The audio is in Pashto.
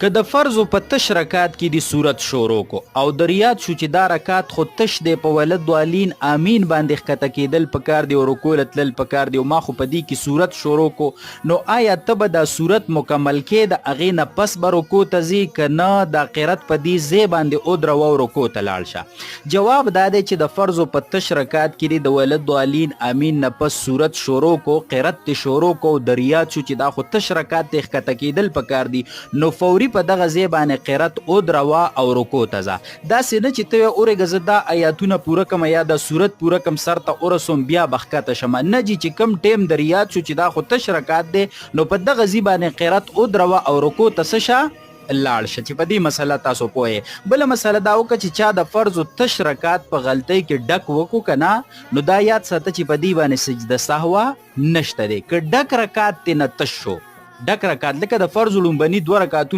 که د فرضو په تش رکات کې دی صورت شروع کو او د ریاض شو چې دا رکات خو تش دی په ولد والین امین باندې ښکته کېدل پکار دی او رکوع تلل پکار دی او ما خو په دې کې صورت شروع کو نو آیا ته به دا صورت مکمل کې د هغې نه پس به رکوع ته ځې که نه دا قرت په دې ځای باندې ودروه او رکوع ته لاړ شه. جواب دا دی چې د فرضو په تش رکات کې دی د ولد والین امین نه پس صورت شروع کو قرت ته شروع کو د ریاض شو چې دا خو تش رکات ته ښکته کېدل پکار دی نو فوري په دغه ځای باندې قرت ودروه او رکوع ته ځه. داسې نه چې ته وایې اورېږه زه دا ایاتونه پوره کړم یا دا صورت پوره کړم سر ته ورسوم بیا به ښکته شمه نه جي چې کوم ټیم د ریاض شو چې دا خو تش رکات دی نو په دغه ځای باندې قرت ودروه او رکوع ته څه شه لاړ شه چې په دې مسله تاسو پوهې. بله مسله دا وکړه چې چا د فرض تش رکات په غلطۍ کې ډک وکړو که نه نو دا یاد ساته چې په دې باندې سجده سهوه نشته دی. که ډک رکات ترې نه تش شو ډک رکات لکه د فرض لومبني 2 رکاتونه